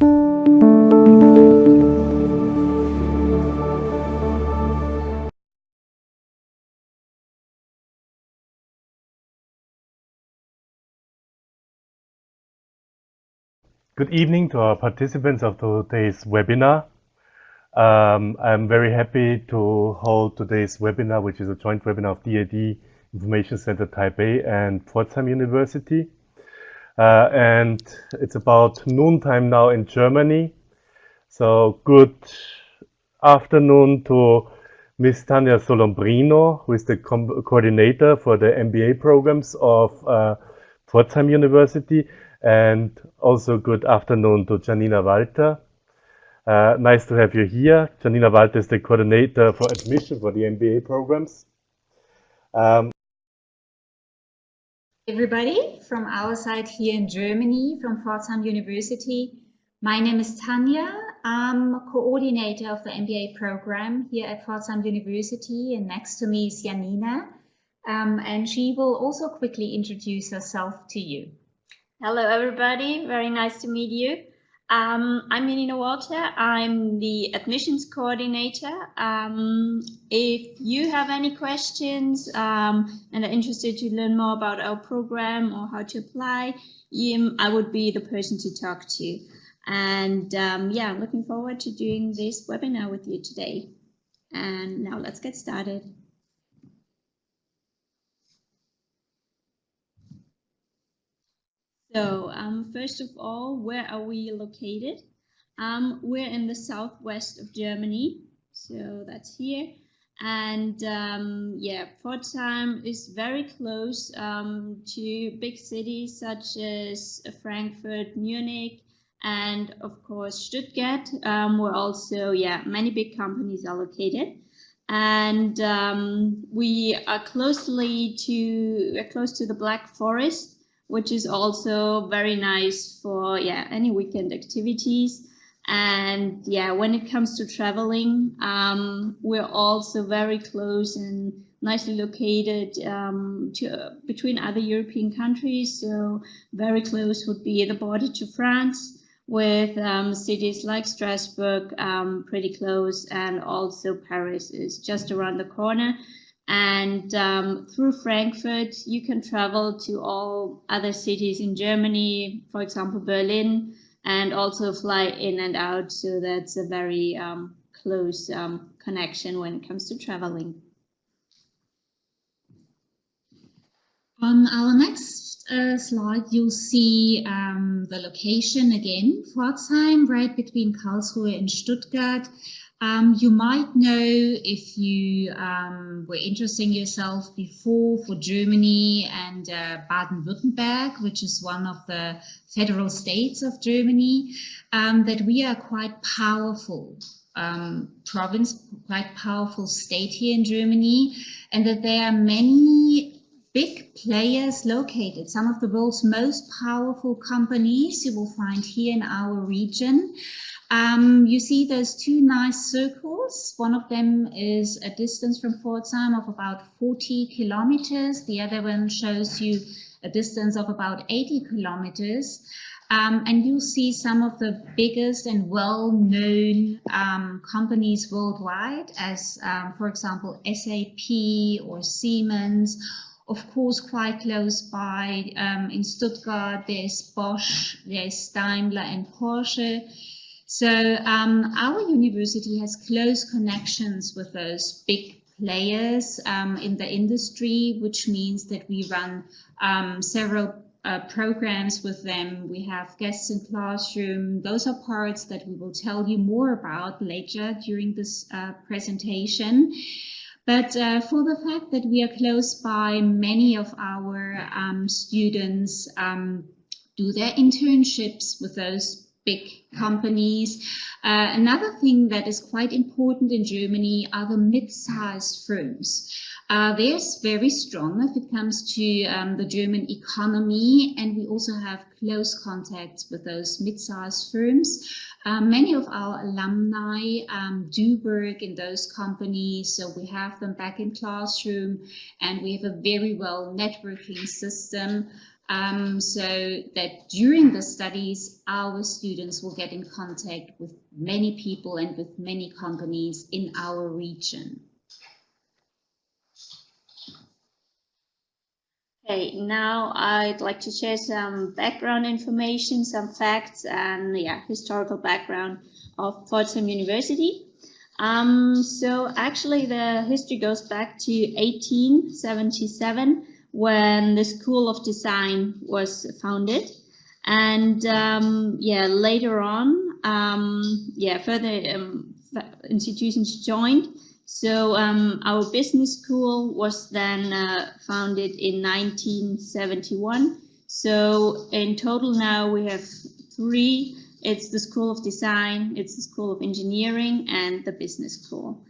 Good evening to our participants of today's webinar. I'm very happy to hold today's webinar, which is a joint webinar of DAAD Information Center Taipei and Pforzheim University. And it's about noontime now in Germany. So good afternoon to Ms. Tania Solombrino, who is the coordinator for the MBA programs of Pforzheim University. And also good afternoon to Janina Walter. Nice to have you here. Janina Walter is the coordinator for admission for the MBA programs. Everybody from our side here in Germany, from Pforzheim University. My name is Tanya. I'm coordinator of the MBA program here at Pforzheim University, and next to me is Janina. And she will also quickly introduce herself to you. Hello, everybody. Very nice to meet you. I'm Janina Walter. I'm the admissions coordinator. If you have any questions and are interested to learn more about our program or how to apply, I would be the person to talk to. And yeah, I'm looking forward to doing this webinar with you today. And now let's get started. So first of all, where are we located? We're in the southwest of Germany, so that's here. And yeah, Pforzheim is very close to big cities such as Frankfurt, Munich, and of course Stuttgart, where also many big companies are located. And we are close to the Black Forest, which is also very nice for any weekend activities. And when it comes to traveling, we're also very close and nicely located between other European countries. So very close would be the border to France, with cities like Strasbourg pretty close, and also Paris is just around the corner. And through Frankfurt, you can travel to all other cities in Germany, for example, Berlin, and also fly in and out. So that's a very close connection when it comes to traveling. On our next slide, you'll see the location again, Pforzheim, right between Karlsruhe and Stuttgart. You might know, if you were interesting yourself before, for Germany and Baden-Württemberg, which is one of the federal states of Germany, that we are quite powerful province, quite powerful state here in Germany, and that there are many big players located. Some of the world's most powerful companies you will find here in our region. You see those two nice circles. One of them is a distance from Pforzheim of about 40 kilometers. The other one shows you a distance of about 80 kilometers. And you'll see some of the biggest and well-known companies worldwide, as for example, SAP or Siemens. Of course, quite close by in Stuttgart, there's Bosch, there's Daimler and Porsche. So our university has close connections with those big players in the industry, which means that we run several programs with them. We have guests in classroom. Those are parts that we will tell you more about later during this presentation. But for the fact that we are close by, many of our students do their internships with those big companies. Another thing that is quite important in Germany are the mid-sized firms. They're very strong if it comes to the German economy, and we also have close contacts with those mid-sized firms. Many of our alumni do work in those companies, so we have them back in classroom, and we have a very well networking system. so that during the studies, our students will get in contact with many people and with many companies in our region. Okay, now I'd like to share some background information, some facts, and historical background of Pforzheim University. So actually the history goes back to 1877 when the School of Design was founded, and later on further institutions joined. So our business school was then founded in 1971. So in total now we have 3. It's the School of Design, it's the School of Engineering, and the Business School.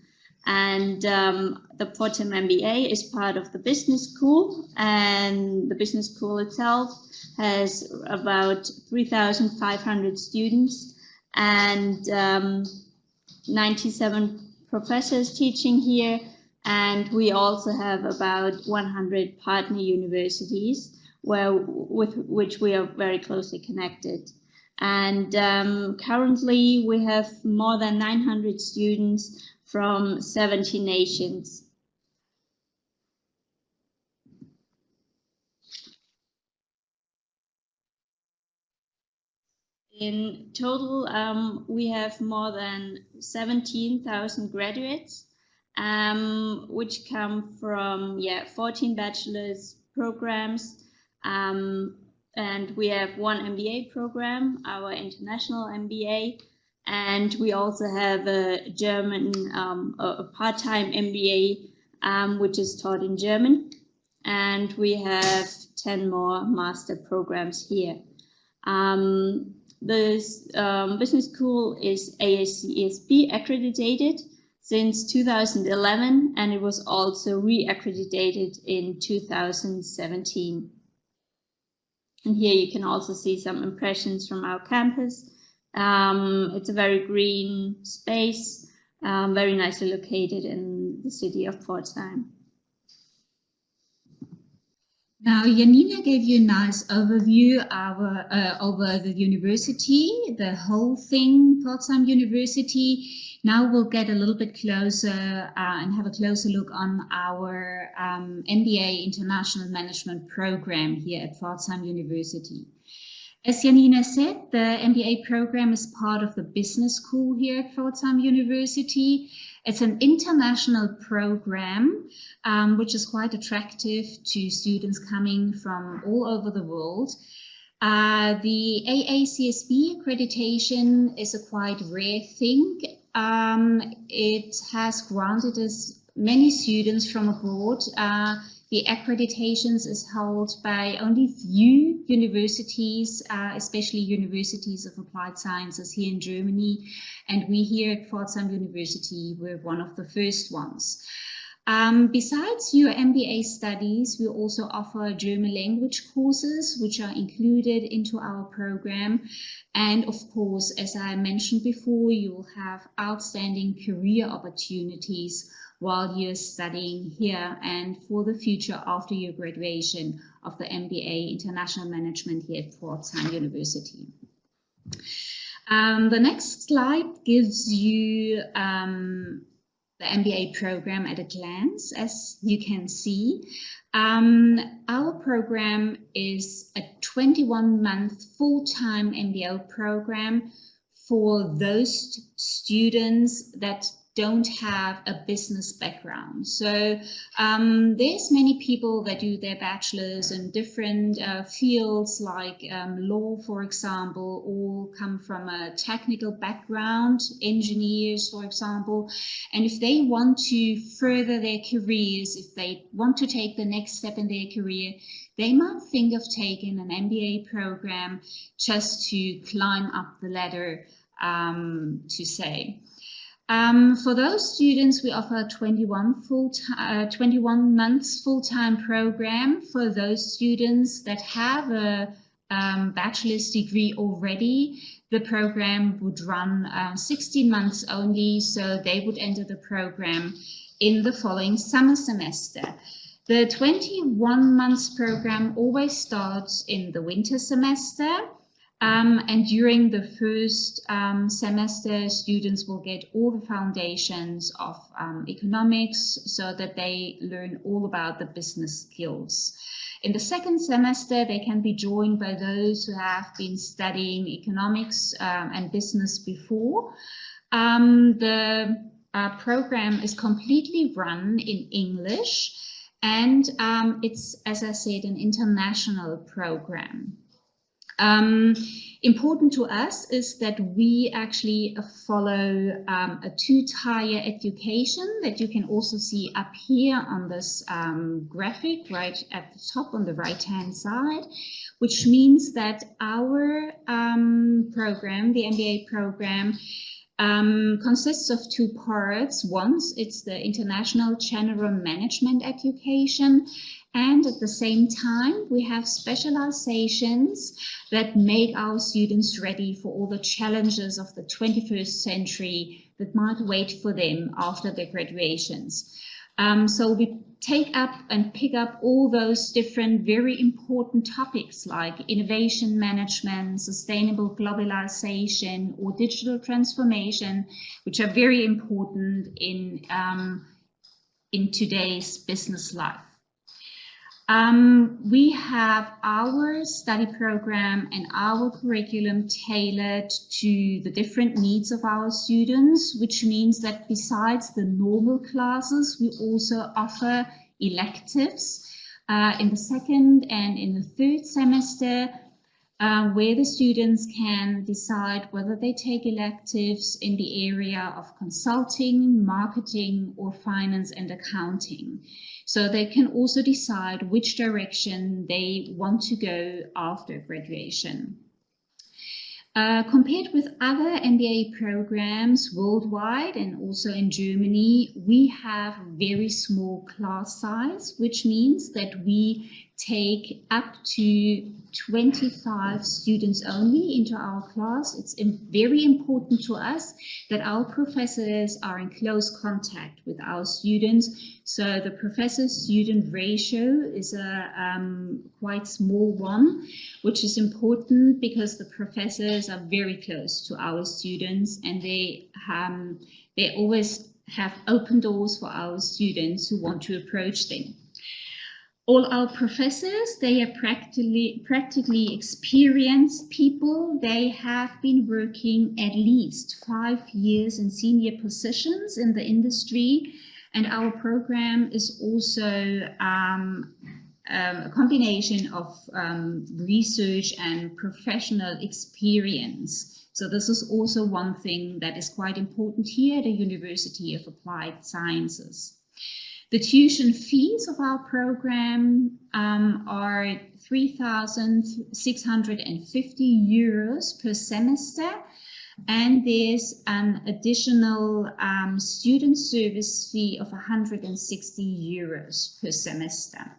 And the Pforzheim MBA is part of the Business School, and the Business School itself has about 3,500 students and 97 professors teaching here, and we also have about 100 partner universities with which we are very closely connected. And currently we have more than 900 students from 70 nations. In total, we have more than 17,000 graduates, which come from 14 bachelor's programs, and we have 1 MBA program, our international MBA, and we also have a German, a part-time MBA, which is taught in German, and we have 10 more master programs here. This business school is ASCESB accredited since 2011, and it was also re-accredited in 2017. And here you can also see some impressions from our campus. It's a very green space, very nicely located in the city of Pforzheim. Now, Janina gave you a nice overview over the university, the whole thing, Pforzheim University. Now we'll get a little bit closer and have a closer look on our MBA International Management program here at Pforzheim University. As Janina said, the MBA program is part of the business school here at Pforzheim University. It's an international program, which is quite attractive to students coming from all over the world. The AACSB accreditation is a quite rare thing. It has granted us many students from abroad. The accreditations is held by only few universities, especially universities of applied sciences here in Germany. And we here at Pforzheim University were one of the first ones. Besides your MBA studies, we also offer German language courses, which are included into our program. And of course, as I mentioned before, you will have outstanding career opportunities while you're studying here and for the future after your graduation of the MBA International Management here at Pforzheim University. The next slide gives you the MBA program at a glance. As you can see, our program is a 21-month full-time MBA program for those students that don't have a business background. So there's many people that do their bachelors in different fields like law, for example, or come from a technical background, engineers, for example. And if they want to further their careers, if they want to take the next step in their career, they might think of taking an MBA program just to climb up the ladder, to say. For those students, we offer a 21 months full-time program. For those students that have a bachelor's degree already, the program would run 16 months only, so they would enter the program in the following summer semester. The 21 months program always starts in the winter semester. And during the first semester, students will get all the foundations of economics so that they learn all about the business skills. In the second semester, they can be joined by those who have been studying economics and business before. The program is completely run in English, and it's, as I said, an international program. Important to us is that we actually follow a two-tier education that you can also see up here on this graphic right at the top on the right-hand side, which means that our program, the MBA program, consists of two parts. One, it's the International General Management Education, and at the same time, we have specializations that make our students ready for all the challenges of the 21st century that might wait for them after their graduations. So we take up and pick up all those different very important topics like innovation management, sustainable globalization, or digital transformation, which are very important in today's business life. We have our study program and our curriculum tailored to the different needs of our students, which means that besides the normal classes, we also offer electives in the second and in the third semester, where the students can decide whether they take electives in the area of consulting, marketing, or finance and accounting. So they can also decide which direction they want to go after graduation. Compared with other MBA programs worldwide and also in Germany, we have very small class size, which means that we take up to 25 students only into our class. It's very important to us that our professors are in close contact with our students. So the professor-student ratio is a quite small one, which is important because the professors are very close to our students, and they always have open doors for our students who want to approach them. All our professors, they are practically experienced people. They have been working at least 5 years in senior positions in the industry. And our program is also a combination of research and professional experience. So this is also one thing that is quite important here at the University of Applied Sciences. The tuition fees of our program are 3,650 euros per semester, and there's an additional student service fee of 160 euros per semester.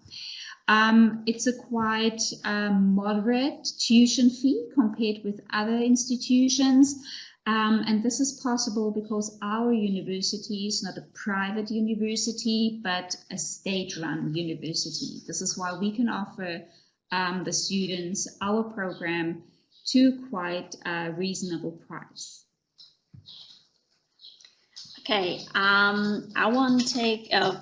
It's a quite moderate tuition fee compared with other institutions. And this is possible because our university is not a private university, but a state-run university. This is why we can offer the students our program to quite a reasonable price. Okay, I want to take a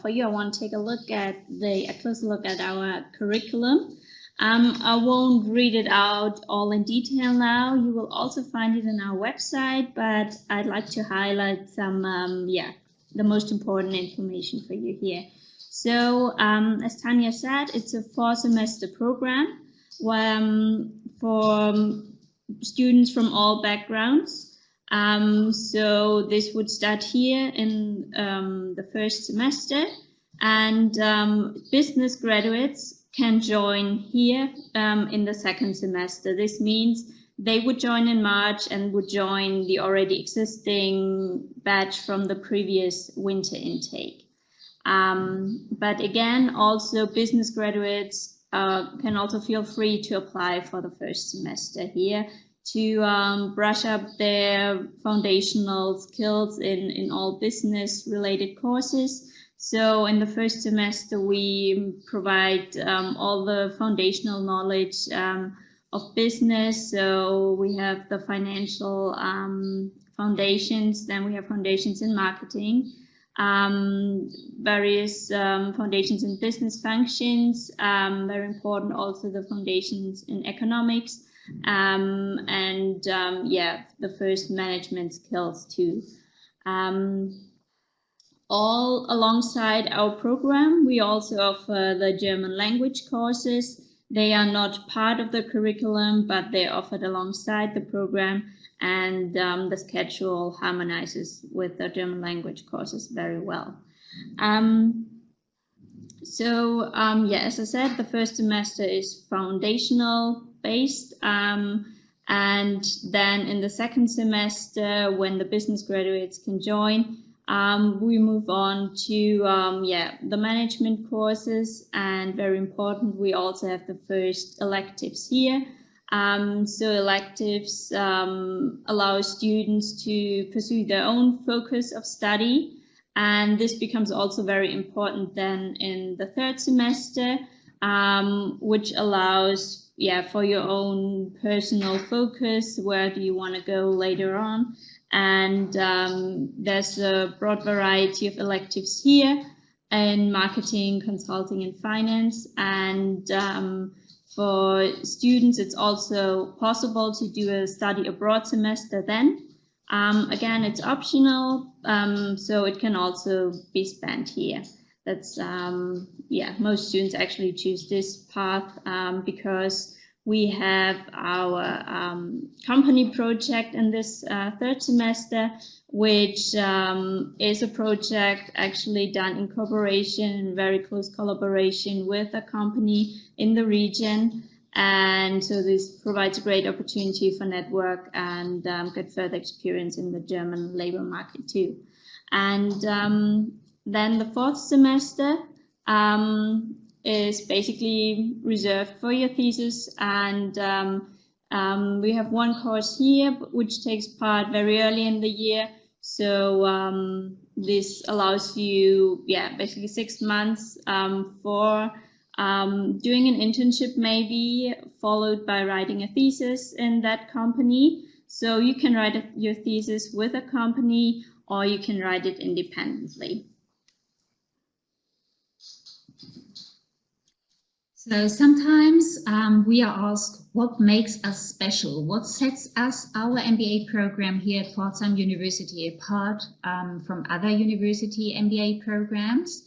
closer look at our curriculum. I won't read it out all in detail now. You will also find it on our website, but I'd like to highlight some, the most important information for you here. So, as Tanya said, it's a 4-semester program for students from all backgrounds. So this would start here in the first semester, and business graduates can join here in the second semester. This means they would join in March and would join the already existing batch from the previous winter intake. But again, also business graduates can also feel free to apply for the first semester here to brush up their foundational skills in all business related courses. So in the first semester, we provide all the foundational knowledge of business. So we have the financial foundations, then we have foundations in marketing, various foundations in business functions, very important also the foundations in economics, and the first management skills too. All alongside our program, we also offer the German language courses. They are not part of the curriculum, but they're offered alongside the program, and the schedule harmonizes with the German language courses very well. As I said, the first semester is foundational based, and then in the second semester, when the business graduates can join, we move on to the management courses, and very important, we also have the first electives here. So electives allow students to pursue their own focus of study, and this becomes also very important then in the third semester, which allows for your own personal focus, where do you want to go later on. And there's a broad variety of electives here in marketing, consulting, and finance. And for students, it's also possible to do a study abroad semester then. Again, it's optional, so it can also be spent here. That's, most students actually choose this path because we have our company project in this third semester, which is a project actually done in cooperation, very close collaboration with a company in the region. And so this provides a great opportunity for network and get further experience in the German labor market too. And then the fourth semester is basically reserved for your thesis, and we have one course here which takes part very early in the year. So this allows you, basically 6 months for doing an internship maybe, followed by writing a thesis in that company. So you can write your thesis with a company, or you can write it independently. So sometimes we are asked what makes us special, what sets our MBA program here at Pforzheim University apart from other university MBA programs.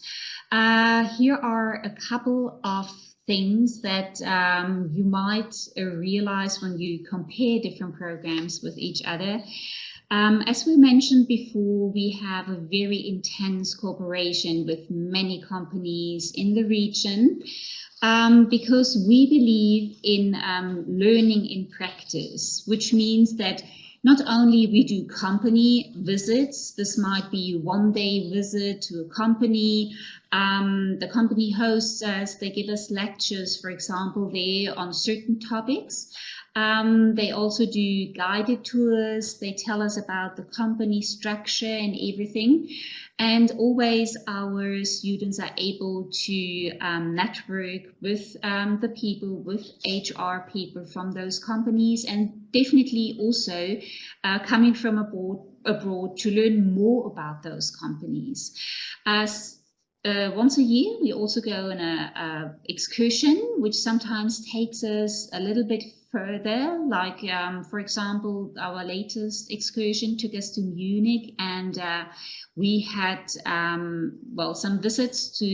Here are a couple of things that you might realize when you compare different programs with each other. As we mentioned before, we have a very intense cooperation with many companies in the region. Because we believe in learning in practice, which means that not only we do company visits, this might be one-day visit to a company, the company hosts us, they give us lectures, for example, there on certain topics. They also do guided tours, they tell us about the company structure and everything. And always our students are able to network with the people, with HR people from those companies, and definitely also coming from abroad to learn more about those companies. Once a year, we also go on an excursion, which sometimes takes us a little bit further, like for example, our latest excursion took us to Munich, and we had some visits to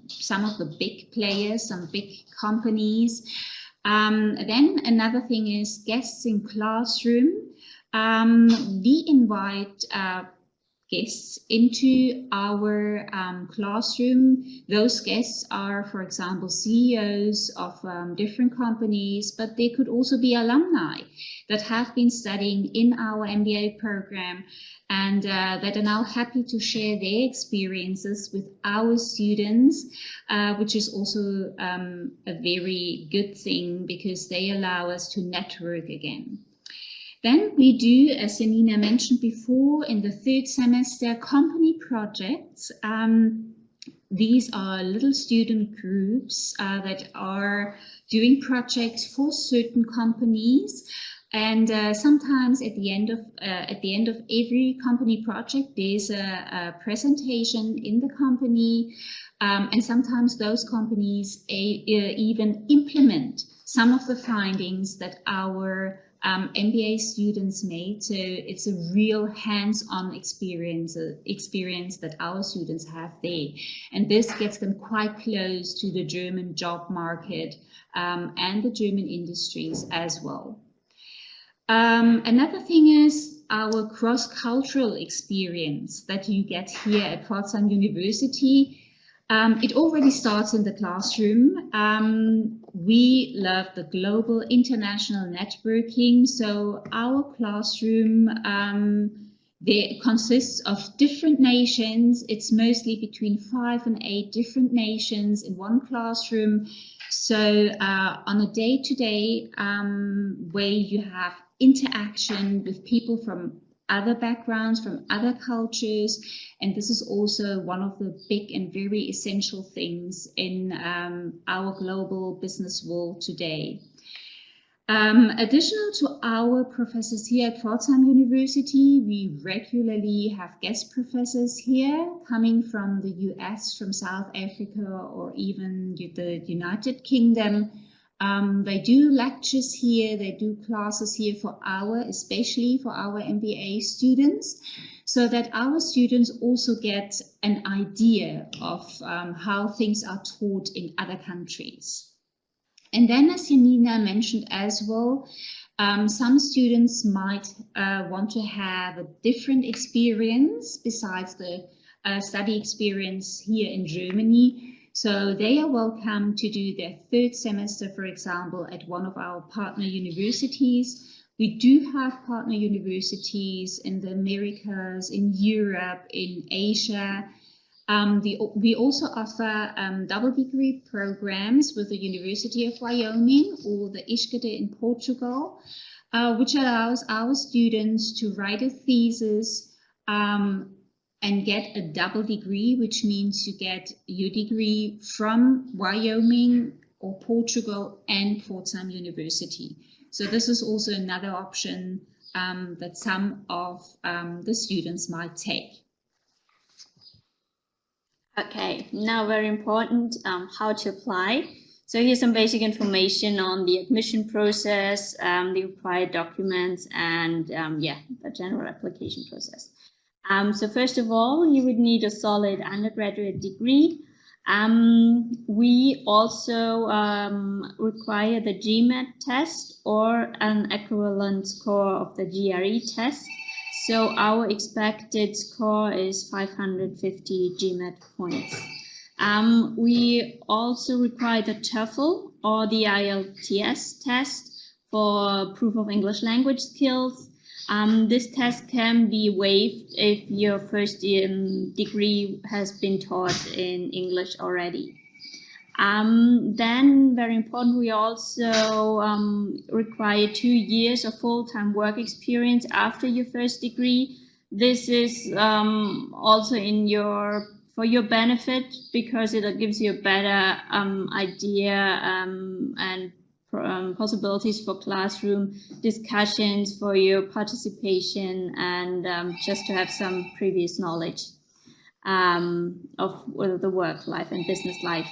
some of the big players, some big companies. Then another thing is guests in classroom. We invite guests into our classroom. Those guests are, for example, CEOs of different companies, but they could also be alumni that have been studying in our MBA program and that are now happy to share their experiences with our students, which is also a very good thing because they allow us to network again. Then we do, as Janina mentioned before, in the third semester, company projects. These are little student groups that are doing projects for certain companies. And sometimes at the end of every company project, there's a presentation in the company, and sometimes those companies even implement some of the findings that our MBA students made. So it's a real hands-on experience that our students have there, and this gets them quite close to the German job market and the German industries as well. Another thing is our cross-cultural experience that you get here at Pforzheim University. It already starts in the classroom. We love the global international networking. So our classroom consists of different nations. It's mostly between 5 and 8 different nations in one classroom. So on a day-to-day way, you have interaction with people from other backgrounds, from other cultures, and this is also one of the big and very essential things in our global business world today. Additional to our professors here at Pforzheim University, we regularly have guest professors here coming from the US, from South Africa, or even the United Kingdom. They do lectures here, they do classes here especially for our MBA students, so that our students also get an idea of how things are taught in other countries. And then, as Janina mentioned as well, some students might want to have a different experience besides the study experience here in Germany. So they are welcome to do their third semester, for example, at one of our partner universities. We do have partner universities in the Americas, in Europe, in Asia. We also offer double degree programs with the University of Wyoming or the ISCTE in Portugal, which allows our students to write a thesis and get a double degree, which means you get your degree from Wyoming or Portugal and Pforzheim University. So this is also another option that some of the students might take. Okay, now very important, how to apply. So here's some basic information on the admission process, the required documents, and the general application process. So first of all, you would need a solid undergraduate degree. We also require the GMAT test or an equivalent score of the GRE test. So our expected score is 550 GMAT points. We also require the TOEFL or the IELTS test for proof of English language skills. This test can be waived if your first degree has been taught in English already. Then, very important, we also require 2 years of full-time work experience after your first degree. This is also for your benefit, because it gives you a better idea and possibilities for classroom discussions, for your participation, and just to have some previous knowledge of the work life and business life.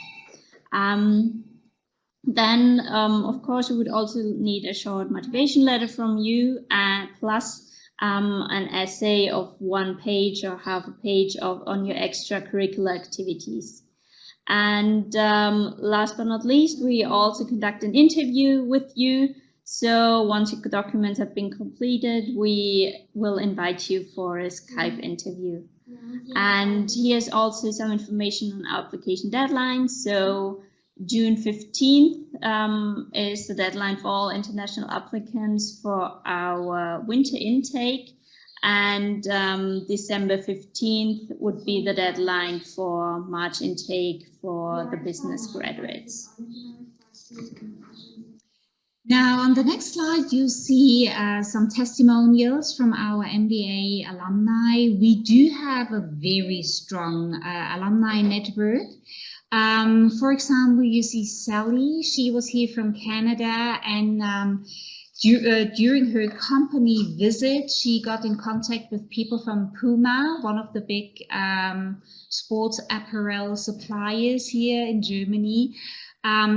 Then, of course, we would also need a short motivation letter from you, plus an essay of 1 page or half a page on your extracurricular activities. And last but not least, we also conduct an interview with you. So once your documents have been completed, we will invite you for a Skype interview. And here's also some information on our application deadline. So June 15th is the deadline for all international applicants for our winter intake. And December 15th would be the deadline for March intake for the business graduates. Now, on the next slide, you see some testimonials from our MBA alumni. We do have a very strong alumni network. For example, you see Sally. She was here from Canada, and during her company visit, she got in contact with people from Puma, one of the big sports apparel suppliers here in Germany.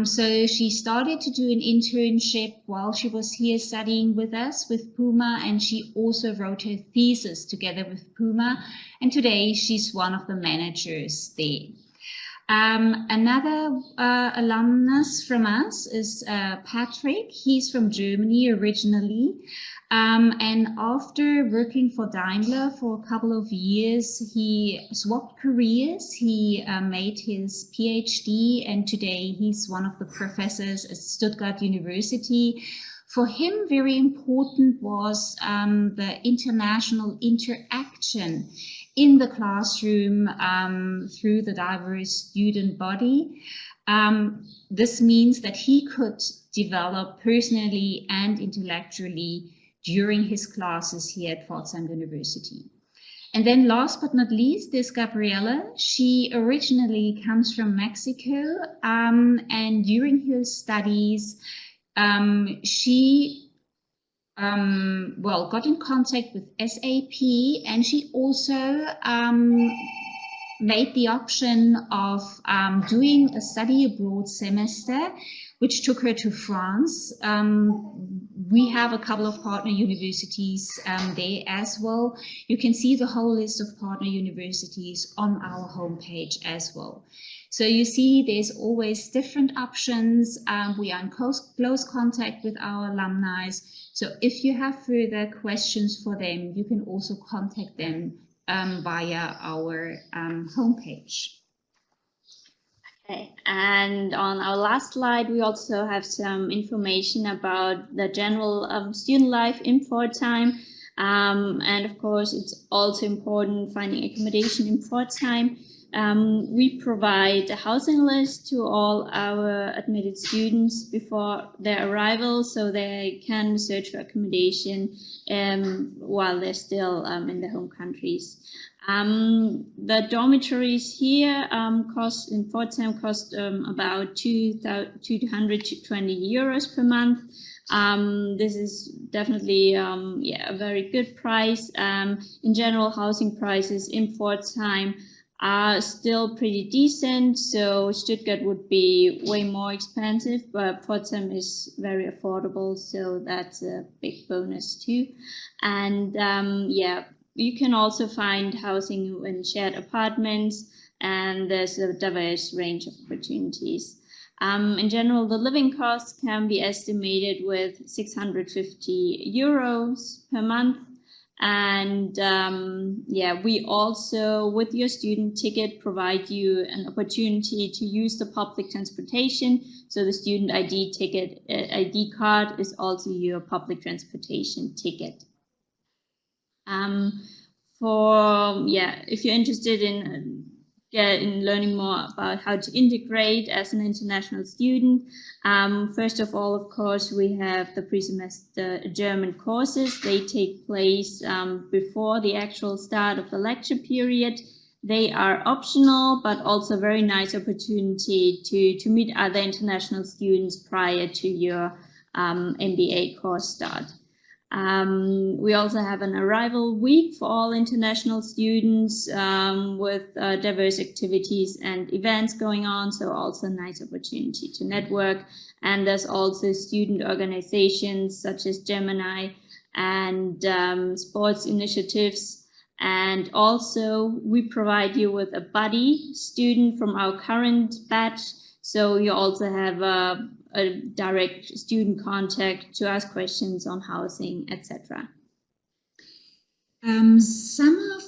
So she started to do an internship while she was here studying with us with Puma, and she also wrote her thesis together with Puma, and today she's one of the managers there. Another alumnus from us is Patrick. He's from Germany originally, and after working for Daimler for a couple of years, he swapped careers. He made his PhD, and today he's one of the professors at Stuttgart University. For him, very important was the international interaction in the classroom through the diverse student body. This means that he could develop personally and intellectually during his classes here at Pforzheim University. And then last but not least, there's Gabriella. She originally comes from Mexico, and during her studies, she got in contact with SAP, and she also made the option of doing a study abroad semester, which took her to France. We have a couple of partner universities there as well. You can see the whole list of partner universities on our homepage as well. So you see there's always different options. We are in close contact with our alumni. So if you have further questions for them, you can also contact them via our homepage. Okay, and on our last slide, we also have some information about the general student life in Pforzheim. And of course, it's also important finding accommodation in Pforzheim. We provide a housing list to all our admitted students before their arrival, so they can search for accommodation while they're still in their home countries. The dormitories here in Pforzheim cost about 220 euros per month. This is definitely a very good price. In general, housing prices in Pforzheim are still pretty decent, so Stuttgart would be way more expensive, but Pforzheim is very affordable, so that's a big bonus too. And you can also find housing in shared apartments, and there's a diverse range of opportunities. In general, the living costs can be estimated with 650 euros per month. And we also, with your student ticket, provide you an opportunity to use the public transportation. So the student ID card is also your public transportation ticket. If you're interested in learning more about how to integrate as an international student, first of all, of course, we have the pre-semester German courses. They take place before the actual start of the lecture period. They are optional, but also a very nice opportunity to meet other international students prior to your MBA course start. We also have an arrival week for all international students with diverse activities and events going on, so also a nice opportunity to network. And there's also student organizations such as Gemini and sports initiatives. And also we provide you with a buddy student from our current batch, so you also have a direct student contact to ask questions on housing, etc. Some of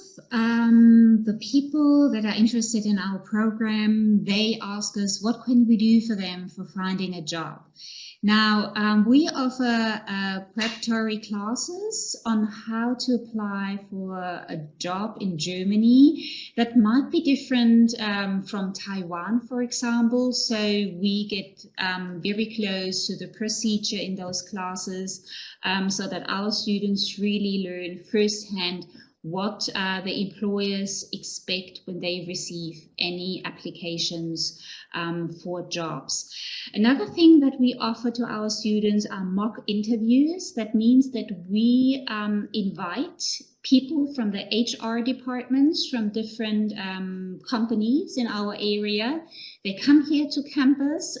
the people that are interested in our program, they ask us, what can we do for them for finding a job? Now, we offer preparatory classes on how to apply for a job in Germany that might be different from Taiwan, for example. So we get very close to the procedure in those classes so that our students really learn firsthand what the employers expect when they receive any applications for jobs. Another thing that we offer to our students are mock interviews. That means that we invite people from the HR departments from different companies in our area. They come here to campus.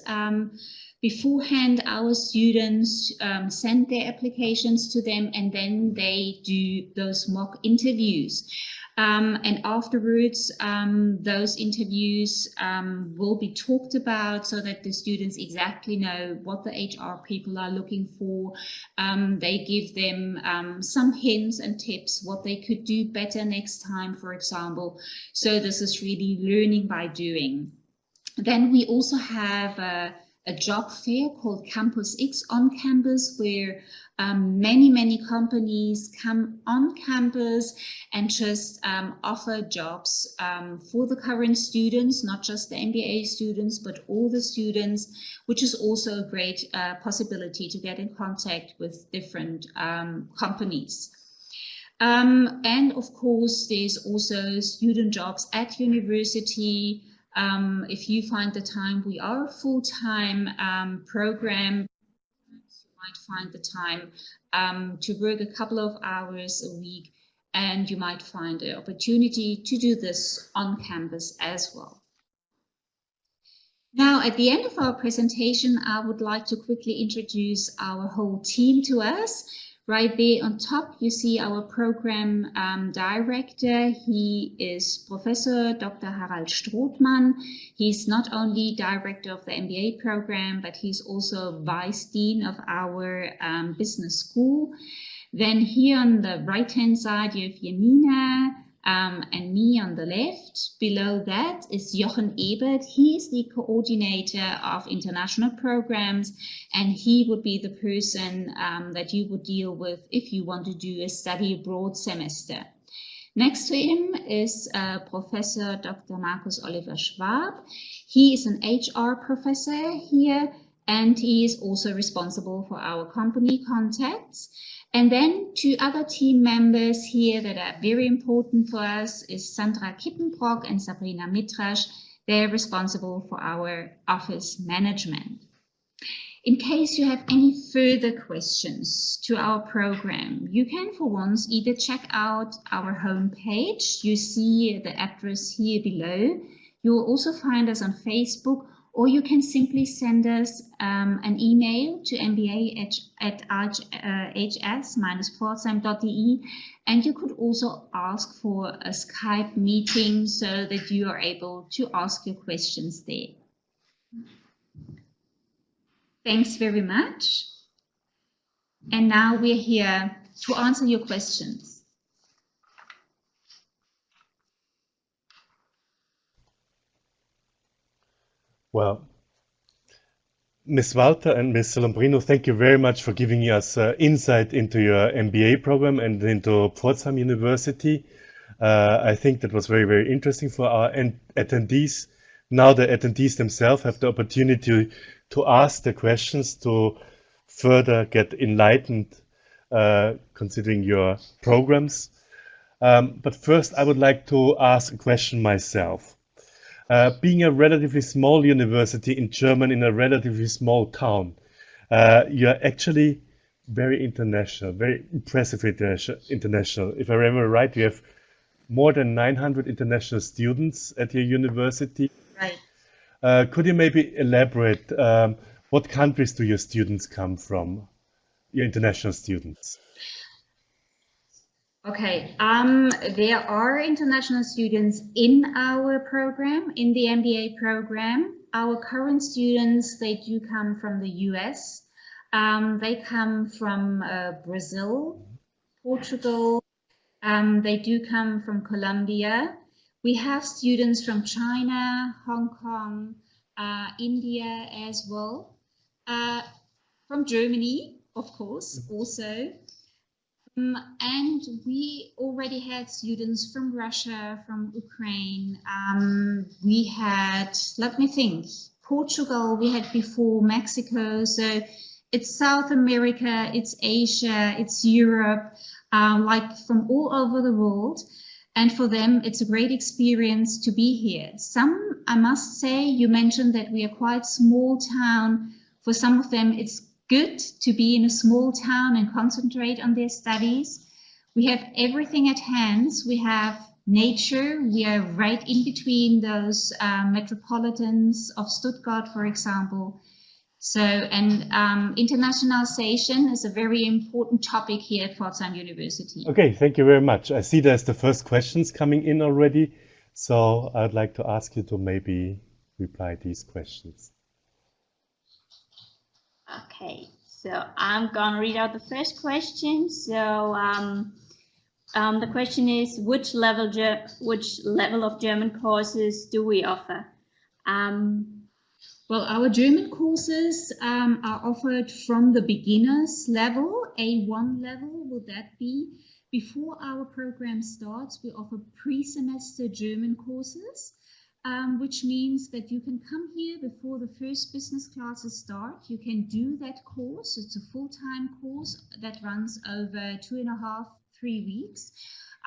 Beforehand, our students send their applications to them, and then they do those mock interviews. And afterwards, those interviews will be talked about so that the students exactly know what the HR people are looking for. They give them some hints and tips what they could do better next time, for example. So this is really learning by doing. Then we also have a job fair called Campus X on campus, where many companies come on campus and just offer jobs for the current students, not just the MBA students, but all the students, which is also a great possibility to get in contact with different companies. And of course, there's also student jobs at university. If you find the time, we are a full-time program. You might find the time to work a couple of hours a week, and you might find the opportunity to do this on campus as well. Now, at the end of our presentation, I would like to quickly introduce our whole team to us. Right there on top, you see our program director. He is Professor Dr. Harald Strothmann. He's not only director of the MBA program, but he's also vice dean of our business school. Then here on the right-hand side, you have Janina and me on the left. Below that is Jochen Ebert. He is the coordinator of international programs, and he would be the person that you would deal with if you want to do a study abroad semester. Next to him is Professor Dr. Markus Oliver Schwab. He is an HR professor here, and he is also responsible for our company contacts. And then two other team members here that are very important for us is Sandra Kippenbrock and Sabrina Mitrasch. They're responsible for our office management. In case you have any further questions to our program, you can for once either check out our homepage. You see the address here below. You will also find us on Facebook, or you can simply send us an email to mba@hs-pforzheim.de, and you could also ask for a Skype meeting so that you are able to ask your questions there. Thanks very much. And now we're here to answer your questions. Well, Ms. Walter and Ms. Lombrino, thank you very much for giving us insight into your MBA program and into Pforzheim University. I think that was very, very interesting for our attendees. Now the attendees themselves have the opportunity to ask the questions to further get enlightened considering your programs. But first, I would like to ask a question myself. Being a relatively small university in Germany in a relatively small town, you're actually very international, very impressive international. If I remember right, you have more than 900 international students at your university. Right. Could you maybe elaborate what countries do your students come from, your international students? Okay, there are international students in our program, in the MBA program. Our current students, they do come from the US. They come from Brazil, Portugal, They do come from Colombia. We have students from China, Hong Kong, India as well, from Germany, of course, also. And we already had students from Russia, from Ukraine. We had, let me think, Portugal we had before, Mexico. So it's South America, it's Asia, it's Europe, like from all over the world. And for them, it's a great experience to be here. Some, I must say, you mentioned that we are quite small town. For some of them, it's good to be in a small town and concentrate on their studies. We have everything at hand. We have nature. We are right in between those metropolitans of Stuttgart, for example. So, and internationalization is a very important topic here at Pforzheim University. Okay, thank you very much. I see there's the first questions coming in already. So I'd like to ask you to maybe reply these questions. Okay, so I'm gonna read out the first question. So the question is, which level of German courses do we offer? Well, our German courses are offered from the beginners level, A1 level, will that be? Before our program starts, we offer pre-semester German courses. Which means that you can come here before the first business classes start. You can do that course. It's a full-time course that runs over 2.5–3 weeks.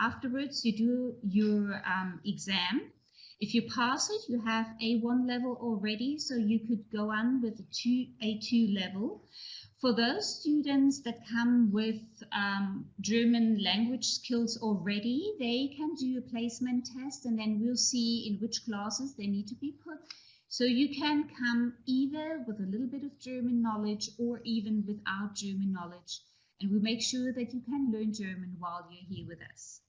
Afterwards, you do your exam. If you pass it, you have A1 level already, so you could go on with A2 level. For those students that come with German language skills already, they can do a placement test, and then we'll see in which classes they need to be put. So you can come either with a little bit of German knowledge or even without German knowledge. And we make sure that you can learn German while you're here with us.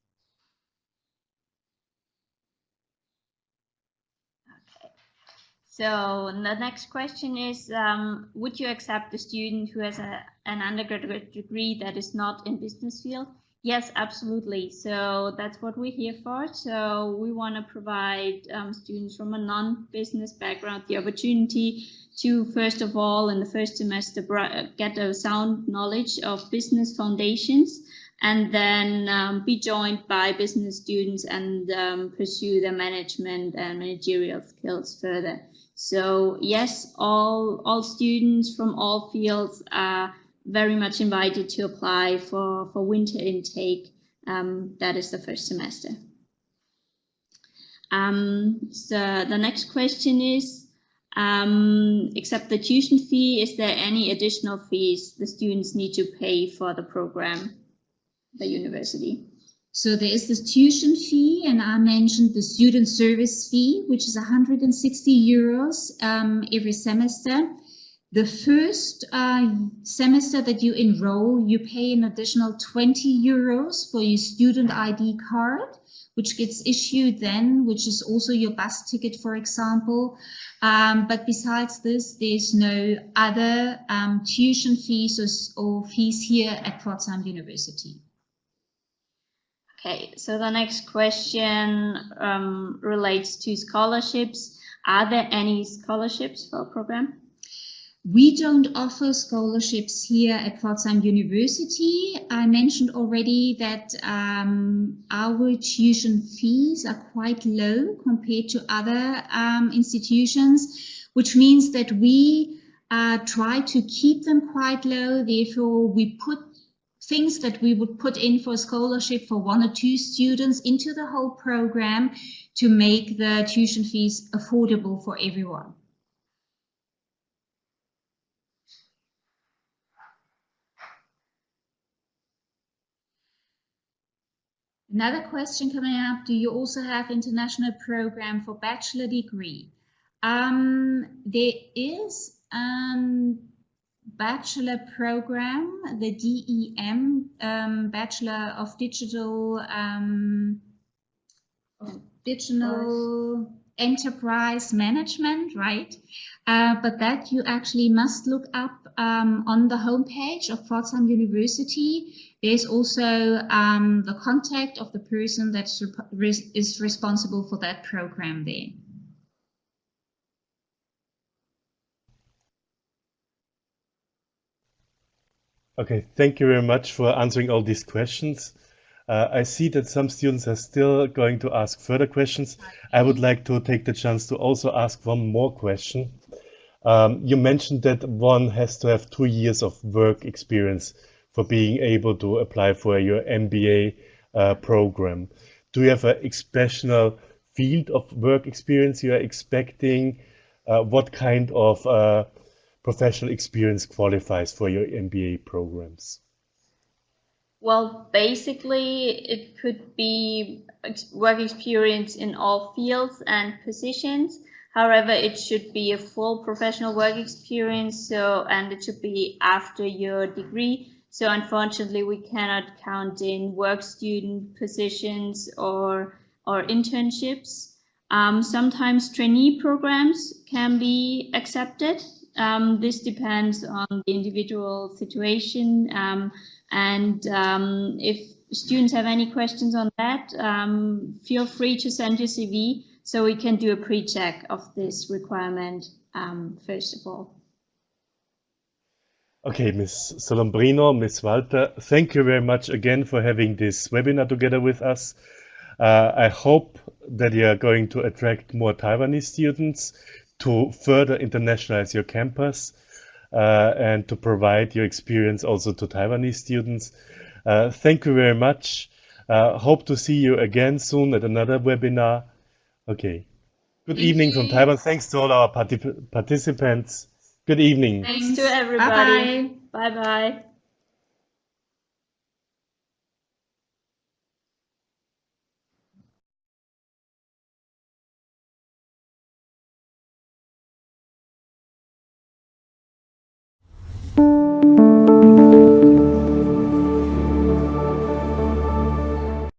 So the next question is, would you accept a student who has an undergraduate degree that is not in business field? Yes, absolutely. So that's what we're here for. So we want to provide students from a non-business background the opportunity to, first of all, in the first semester, get a sound knowledge of business foundations, and then be joined by business students and pursue their management and managerial skills further. So yes, all students from all fields are very much invited to apply for winter intake. That is the first semester. So the next question is, except the tuition fee, is there any additional fees the students need to pay for the program, the university? So there is this tuition fee, and I mentioned the student service fee, which is 160 euros every semester. The first semester that you enroll, you pay an additional 20 euros for your student ID card, which gets issued then, which is also your bus ticket, for example. But besides this, there's no other tuition fees or fees here at Pforzheim University. Okay, so the next question relates to scholarships. Are there any scholarships for our program? We don't offer scholarships here at Pforzheim University. I mentioned already that our tuition fees are quite low compared to other institutions, which means that we try to keep them quite low. Therefore, we put things that we would put in for a scholarship for 1 or 2 students into the whole program to make the tuition fees affordable for everyone. Another question coming up, do you also have international program for bachelor degree? There is bachelor program, the DEM, Bachelor of Digital Enterprise Management, right? But that you actually must look up on the homepage of Pforzheim University, there's also the contact of the person that is responsible for that program there. Okay, thank you very much for answering all these questions. I see that some students are still going to ask further questions. I would like to take the chance to also ask one more question. You mentioned that one has to have 2 years of work experience for being able to apply for your MBA program. Do you have an exceptional field of work experience you are expecting? What kind of professional experience qualifies for your MBA programs? Well, basically, it could be work experience in all fields and positions. However, it should be a full professional work experience, and it should be after your degree. So unfortunately, we cannot count in work student positions or internships. Sometimes trainee programs can be accepted. This depends on the individual situation. And if students have any questions on that, feel free to send your CV so we can do a pre-check of this requirement first of all. Okay, Ms. Solombrino, Ms. Walter, thank you very much again for having this webinar together with us. I hope that you are going to attract more Taiwanese students to further internationalize your campus and to provide your experience also to Taiwanese students. Thank you very much. Hope to see you again soon at another webinar. Okay. Good evening from Taiwan. Thanks to all our participants. Good evening. Thanks to everybody. Bye-bye.